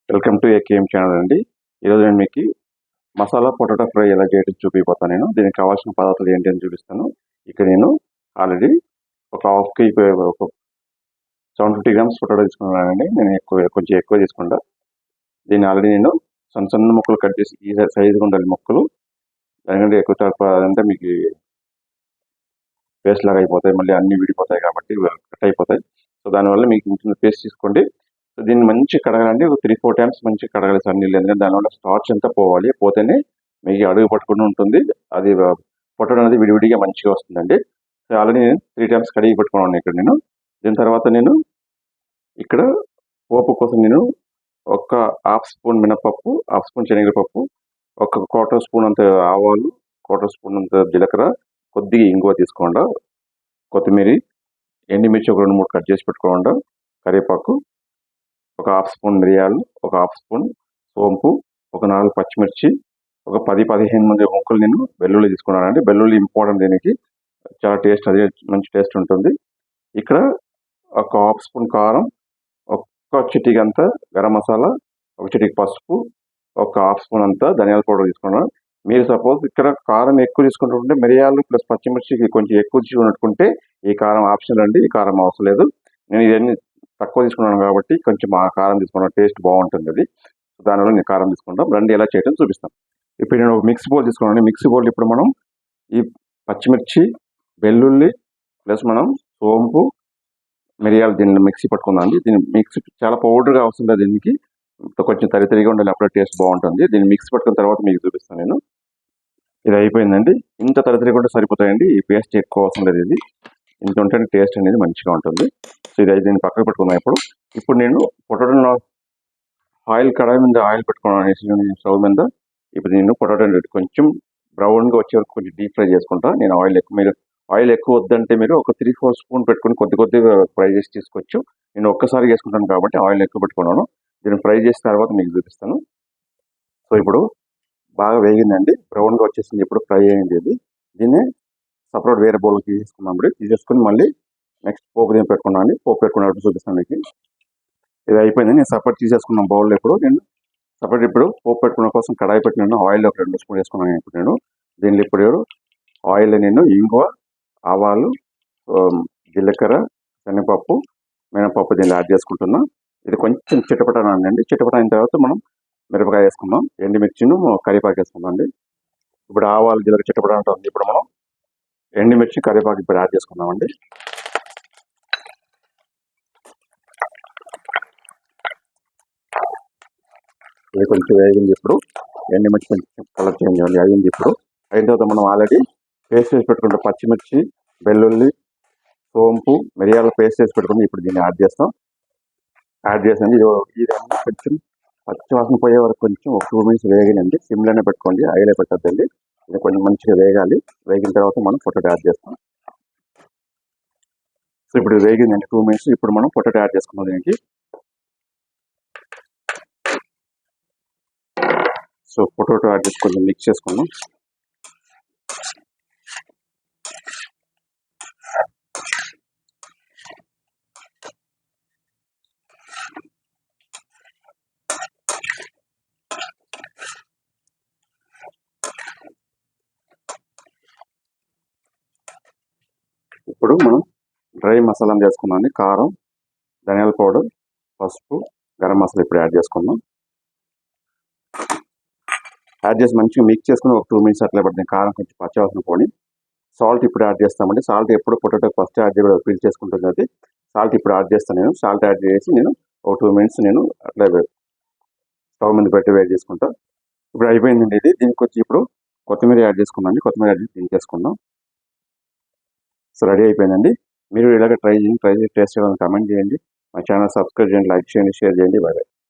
Welcome to AKM channel అండి. ఈరోజు నేను మీకు మసాలా పొటాటో ఫ్రై ఎలా చేయడం చూపిపోతాను. నేను దీనికి కావాల్సిన పదార్థాలు ఏంటి అని చూపిస్తాను. ఇక్కడ నేను ఆల్రెడీ ఒక హాఫ్ కేజీ ఒక 750 గ్రామ్స్ పొటాటో తీసుకున్నానండి. నేను కొంచెం ఎక్కువ తీసుకుంటా. దీన్ని ఆల్రెడీ నేను సన్న ముక్కలు కట్ చేసి ఈ సైజుగా ఉండాలి ముక్కలు. దానికంటే ఎక్కువ అంటే మీకు పేస్ట్ లాగా అయిపోతాయి, మళ్ళీ అన్ని విడిపోతాయి కాబట్టి కట్ అయిపోతాయి. సో దానివల్ల మీకు ఇంకొంచెం పేస్ట్ తీసుకోండి. సో దీన్ని మంచి కడగాలండి. ఒక 3-4 టైమ్స్ మంచి కడగాలి సార్ నీళ్ళు. ఎందుకంటే దానివల్ల స్టార్చ్ అంతా పోవాలి. పోతేనే మీకు అడుగు పట్టుకుని ఉంటుంది. అది పొటాటో అనేది విడివిడిగా మంచిగా వస్తుందండి. సో ఆల్రెడీ నేను 3 టైమ్స్ కడిగి పెట్టుకున్నాను ఇక్కడ నేను. దీని తర్వాత నేను ఇక్కడ పోపు కోసం నేను ఒక హాఫ్ స్పూన్ మినపప్పు, హాఫ్ స్పూన్ శనగపప్పు, ఒక 1/4 స్పూన్ అంత ఆవాలు, 1/4 స్పూన్ అంత జీలకర్ర, కొద్దిగా ఇంగువ తీసుకోండి, కొత్తిమీర, ఎండుమిర్చి ఒక 2-3 కట్ చేసి పెట్టుకోండి, కరివేపాకు, ఒక హాఫ్ స్పూన్ మిరియాలు, ఒక హాఫ్ స్పూన్ సోంపు, ఒక 4 పచ్చిమిర్చి, ఒక 10-15 మంది ముక్కలు నేను వెల్లుల్లి తీసుకున్నానండి. వెల్లుల్లి ఇంపార్టెంట్, దీనికి చాలా టేస్ట్, అదే మంచి టేస్ట్ ఉంటుంది. ఇక్కడ ఒక హాఫ్ స్పూన్ కారం, ఒక చిటికి అంతా గరం మసాలా, ఒక చిటికి పసుపు, ఒక హాఫ్ స్పూన్ అంతా ధనియాల పౌడర్ తీసుకున్నాను. మీరు సపోజ్ ఇక్కడ కారం ఎక్కువ తీసుకుంటుంటే మిరియాలు ప్లస్ పచ్చిమిర్చికి కొంచెం ఎక్కువ తీసుకున్నట్టుకుంటే ఈ కారం ఆప్షన్ అండి. ఈ కారం అవసరం లేదు. నేను ఇవన్నీ తక్కువ తీసుకున్నాను కాబట్టి కొంచెం ఆ కారం తీసుకున్నాను, టేస్ట్ బాగుంటుంది అది. దానివల్ల నేను కారం తీసుకుంటాం. రండి ఎలా చేయడం చూపిస్తాను. ఇప్పుడు నేను ఒక మిక్సీ బౌల్ తీసుకున్నాను. మిక్సీ బౌల్ ఇప్పుడు మనం ఈ పచ్చిమిర్చి, వెల్లుల్లి ప్లస్ మనం సోంపు, మిరియాలు దీన్ని మిక్సీ పట్టుకుందాం. దీన్ని మిక్సీ చాలా పౌడర్గా అవసరం లేదు. దీనికి కొంచెం తరిగా ఉండాలి, అప్పుడే టేస్ట్ బాగుంటుంది. దీన్ని మిక్సీ పట్టుకున్న తర్వాత మీకు చూపిస్తాను నేను. ఇది అయిపోయిందండి. ఇంత తరిగా కూడా సరిపోతాయండి. ఈ పేస్ట్ ఎక్కువ అవసరం లేదు. ఇది ఇంత ఉంటే టేస్ట్ అనేది మంచిగా ఉంటుంది. సో ఇది దీన్ని పక్కకు పెట్టుకున్నాను. ఇప్పుడు నేను పొటాటో ఆయిల్ కడాయి మీద ఆయిల్ పెట్టుకున్నాను అనేసి స్టవ్ మీద. ఇప్పుడు నేను పొటాటో కొంచెం బ్రౌన్గా వచ్చే వరకు కొంచెం డీప్ ఫ్రై చేసుకుంటా. నేను మీరు ఆయిల్ ఎక్కువ వద్దంటే మీరు ఒక 3-4 స్పూన్ పెట్టుకుని కొద్దిగా ఫ్రై చేసి తీసుకోవచ్చు. నేను ఒక్కసారి చేసుకుంటాను కాబట్టి ఆయిల్ ఎక్కువ పెట్టుకున్నాను. దీన్ని ఫ్రై చేసిన తర్వాత మీకు చూపిస్తాను. సో ఇప్పుడు బాగా వేగిందండి, బ్రౌన్గా వచ్చేసింది. ఇప్పుడు ఫ్రై అయింది. దీన్ని సపరేట్ వేరే బౌల్కి తీసేసుకున్నాం. తీసేసుకుని మళ్ళీ నెక్స్ట్ పోపు దీన్ని పెట్టుకున్నాను. పోపు పెట్టుకున్నట్టు చూపిస్తాను మీకు. ఇది అయిపోయింది. నేను సపరేట్ తీసేసుకున్నాను బౌల్లో. నేను సపరేట్ ఇప్పుడు పోపు పెట్టుకున్న కోసం కడాయి పెట్టినాను. ఆయిల్ ఒక 2 స్పూన్ వేసుకున్నాను. ఇప్పుడు నేను దీనిలో ఇప్పుడు ఆయిల్ నేను ఇంగువ, ఆవాలు, జీలకర్ర, శనగపప్పు, మినపప్పు దీన్ని యాడ్ చేసుకుంటున్నాం. ఇది కొంచెం చిటపటనండి. చిటపట అయిన తర్వాత మనం మిరపకాయ వేసుకుందాం, ఎండుమిర్చిను కరివేపాకు వేసుకుందాం అండి. ఇప్పుడు ఆవాలు జీలకర్ర చిటపట ఉంటుంది. ఇప్పుడు మనం ఎండుమిర్చి కరివేపాకు ఇప్పుడు యాడ్ చేసుకుందామండి. ఇది కొంచెం వేగింది. ఇప్పుడు ఎండుమిర్చి కొంచెం కలర్ చేంజ్ అవ్వాలి. అయింది. ఇప్పుడు అయిన తర్వాత మనం ఆల్రెడీ పేస్ట్ చేసి పెట్టుకుంటాం. పచ్చిమిర్చి, వెల్లుల్లి, సోంపు, మిరియాల పేస్ట్ చేసి పెట్టుకుని ఇప్పుడు దీన్ని యాడ్ చేస్తాం. యాడ్ చేసింది ఇదన్నీ కొంచెం పచ్చివాసన పోయే వరకు కొంచెం ఒక 2 మినిట్స్ వేగనండి. సిమ్లోనే పెట్టుకోండి, ఆయిలే పెట్టద్దండి. ఇది కొంచెం మంచిగా వేగాలి. వేగిన తర్వాత మనం పొటాటో యాడ్ చేస్తాం. సో ఇప్పుడు వేగిందండి 2 మినిట్స్. ఇప్పుడు మనం పొటాటో యాడ్ చేసుకున్నాం దీనికి. సో పొటాటో యాడ్ చేసి కొంచెం మిక్స్ చేసుకున్నాం. ఇప్పుడు మనం డ్రై మసాలా చేసుకున్నాం. కారం, ధనియాల పౌడర్, పసుపు, గరం మసాలా ఇప్పుడు యాడ్ చేసుకున్నాం. యాడ్ చేసి మంచిగా మిక్స్ చేసుకుని ఒక 2 మినిట్స్ అట్లా పడుతుంది. కారం కొంచెం పచ్చివాసన పోని. సాల్ట్ ఇప్పుడు యాడ్ చేస్తామండి. సాల్ట్ ఎప్పుడు పొటాటో ఫస్ట్ యాడ్ చేయడం ఫీల్ చేసుకుంటుంది. అది సాల్ట్ ఇప్పుడు యాడ్ చేస్తాను నేను. సాల్ట్ యాడ్ చేసి నేను ఒక 2 మినిట్స్ నేను అట్లా స్టవ్ మీద పెట్టి వేడి చేసుకుంటా. ఇప్పుడు అయిపోయిందండి ఇది. దీనికి వచ్చి ఇప్పుడు కొత్తిమీర యాడ్ చేసుకున్నాండి. కొత్తిమీర యాడ్ చేసి దించేసుకుందాం. సో రెడీ అయిపోయిందండి. మీరు ఇలాగ ట్రై చేసి టేస్ట్ చేయాలని కామెంట్ చేయండి. మా ఛానల్ సబ్స్క్రైబ్ చేయండి, లైక్ చేయండి, షేర్ చేయండి. బాయ్.